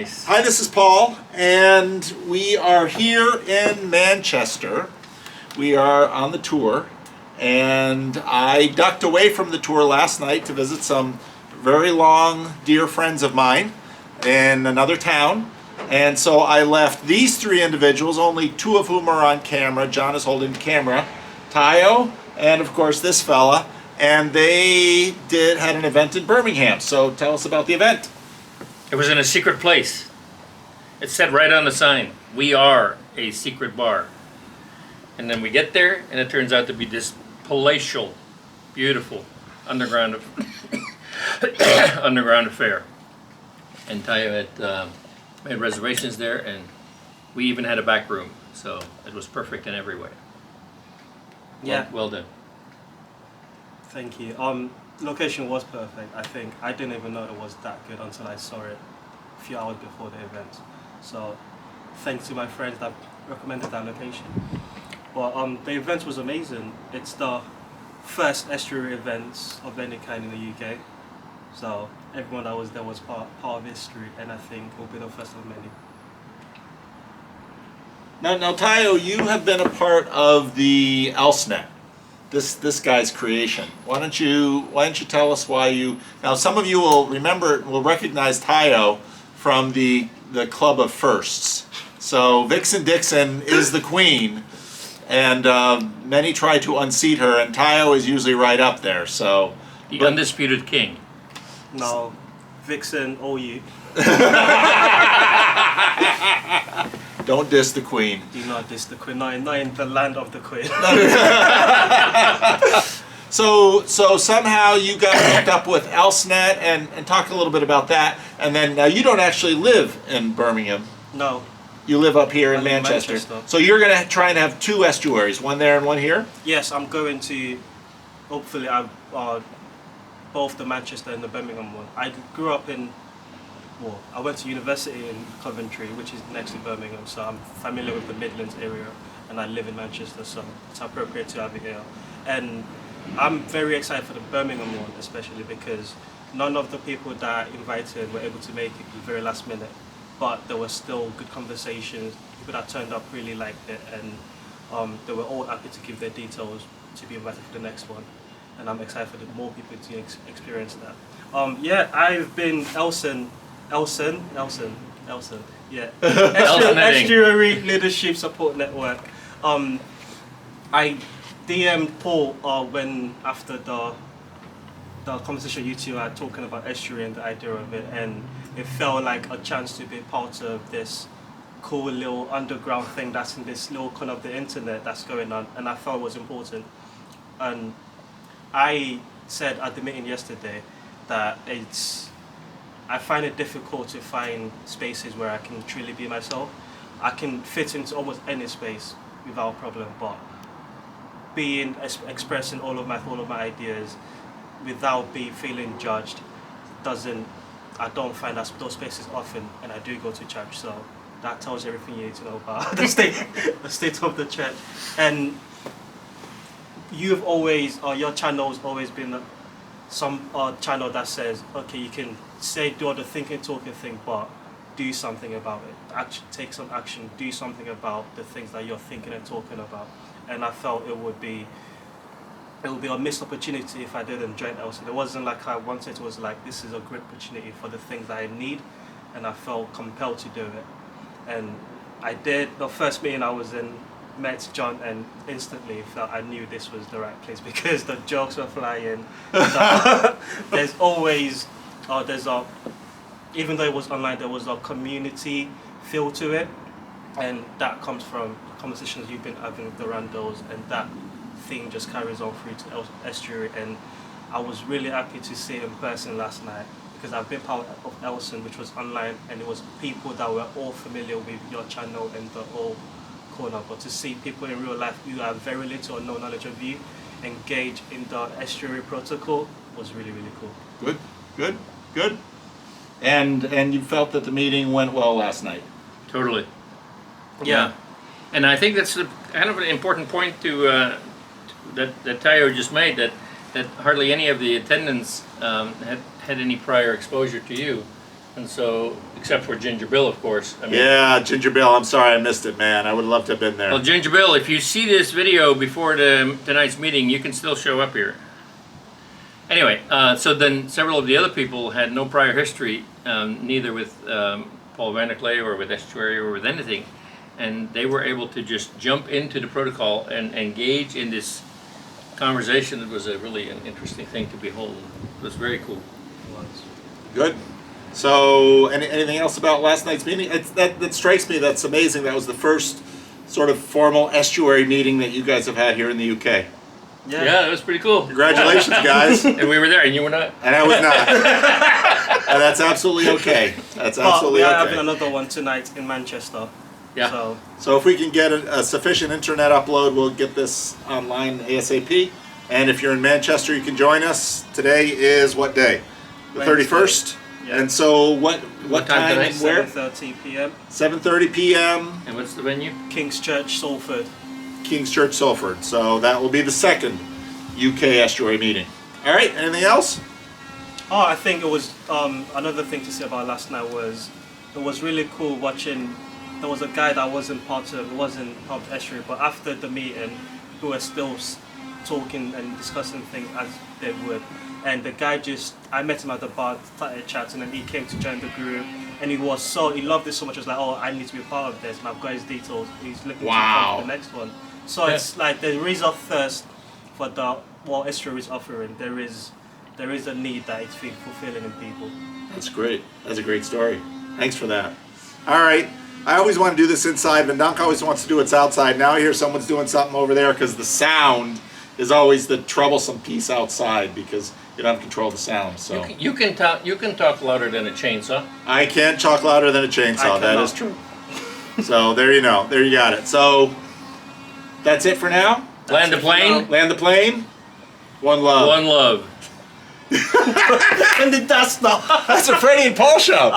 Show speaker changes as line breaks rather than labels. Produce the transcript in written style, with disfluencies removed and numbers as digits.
Nice.
Hi, this is Paul, and we are here in Manchester. We are on the tour, and I ducked away from the tour last night to visit some very long, dear friends of mine in another town. And so I left these three individuals, only two of whom are on camera. John is holding the camera. Tayo, and of course this fella. And they had an event in Birmingham. So tell us about the event.
It was in a secret place. It said right on the sign, "We are a secret bar." And then we get there, and it turns out to be this palatial, beautiful underground underground affair. And Tayo had made reservations there, and we even had a back room, so it was perfect in every way.
Yeah.
Well done.
Thank you. Location was perfect. I think I didn't even know it was that good until I saw it a few hours before the event. So, thanks to my friends that recommended that location. But the event was amazing. It's the first estuary event of any kind in the UK. So everyone that was there was part of history, and I think it will be the first of many.
Now, Tayo, you have been a part of the ElseNet, this guy's creation. Why don't you tell us why you? Now, some of you will recognize Tayo from the Club of Firsts. So Vixen Dixon is the queen, and many try to unseat her, and Tayo is usually right up there. So
the undisputed king.
No, Vixen, you.
Don't diss the queen.
Do not diss the queen. Not in the land of the queen.
So somehow you got hooked up with ElseNet, and talk a little bit about that. And then now you don't actually live in Birmingham.
No.
You live up here in
I live in
Manchester.
Manchester.
So you're going to try and have two estuaries, one there and one here?
Yes, I'm going to. Hopefully, both the Manchester and the Birmingham one. I grew up I went to university in Coventry, which is next to Birmingham, so I'm familiar with the Midlands area, and I live in Manchester, so it's appropriate to have it here. And I'm very excited for the Birmingham one, especially because none of the people that I invited were able to make it the very last minute, but there were still good conversations. People that turned up really liked it, and they were all happy to give their details to be invited for the next one. And I'm excited for more people to experience that. Yeah, I've been Elson, yeah. Estuary Leadership Support Network. I DM'd Paul when after the conversation you two are talking about estuary and the idea of it, and it felt like a chance to be part of this cool little underground thing that's in this little corner of the internet that's going on, and I felt it was important. And I said at the meeting yesterday that I find it difficult to find spaces where I can truly be myself. I can fit into almost any space without problem, but expressing all of my ideas without feeling judged I don't find those spaces often, and I do go to church, so that tells you everything you need to know about the state of the church. And you've always, your channel's always been some channel that says, okay, you can do all the thinking, talking thing, but do something about it. Take some action, do something about the things that you're thinking and talking about. And I felt it would be a missed opportunity if I didn't join Elson. It wasn't like I wanted, it was like, this is a great opportunity for the things that I need, and I felt compelled to do it. And I did. The first meeting I was in, met John, and instantly felt I knew this was the right place because the jokes were flying. There's always, even though it was online, there was a community feel to it, and that comes from conversations you've been having with the randos, and that thing just carries on through to Estuary. And I was really happy to see it in person last night, because I've been part of Elson, which was online, and it was people that were all familiar with your channel and the whole corner. But to see people in real life who have very little or no knowledge of you engage in the estuary protocol was really, really cool.
Good. And you felt that the meeting went well last night?
Totally. Yeah. And I think that's kind of an important point that Tayo just made, that hardly any of the attendants had any prior exposure to you. And so, except for Ginger Bill, of course. I mean,
Yeah, Ginger Bill, I'm sorry I missed it, man. I would love to have been there.
well, Ginger Bill, if you see this video before tonight's meeting, you can still show up here. Anyway, so then several of the other people had no prior history, neither with Paul Vaniclay or with Estuary or with anything, and they were able to just jump into the protocol and engage in this conversation. It was really an interesting thing to behold. It was very cool.
Good. So, anything else about last night's meeting? That strikes me. That's amazing. That was the first sort of formal estuary meeting that you guys have had here in the UK.
Yeah, that was pretty cool.
Congratulations, guys.
And we were there, and you were not.
And I was not. And that's absolutely okay. That's absolutely
we are
okay.
having another one tonight in Manchester.
Yeah.
So if we can get a sufficient internet upload, we'll get this online ASAP. And if you're in Manchester, you can join us. Today is what day? The
Wednesday.
31st?
Yeah.
And so what
time
time
tonight?
and where?
7:30 p.m.
7:30 p.m.
And what's the venue?
Kings Church Salford.
Kings Church Salford. So that will be the second UK Estuary meeting. All right, anything else?
Oh, I think it was another thing to say about last night was it was really cool watching. There was a guy that wasn't part of the estuary, but after the meeting, who were still talking and discussing things as they would. And the guy I met him at the bar, started chatting, and he came to join the group. And he loved it so much. He was like, oh, I need to be a part of this. And I've got his details. He's looking to come to the next one. So it's like there is a thirst for what estuary is offering. There is a need that it's fulfilling in people.
That's great. That's a great story. Thanks for that. All right. I always want to do this inside, but Dunk always wants to do it outside. Now I hear someone's doing something over there because the sound is always the troublesome piece outside because you don't have control of the sound. So
You can talk louder than a chainsaw.
I can talk louder than a chainsaw. That is true. So there you know. There you got it. So that's it for now.
Land the plane.
Land the plane. One love.
One love.
When did that stop?
That's a Freddie and Paul show.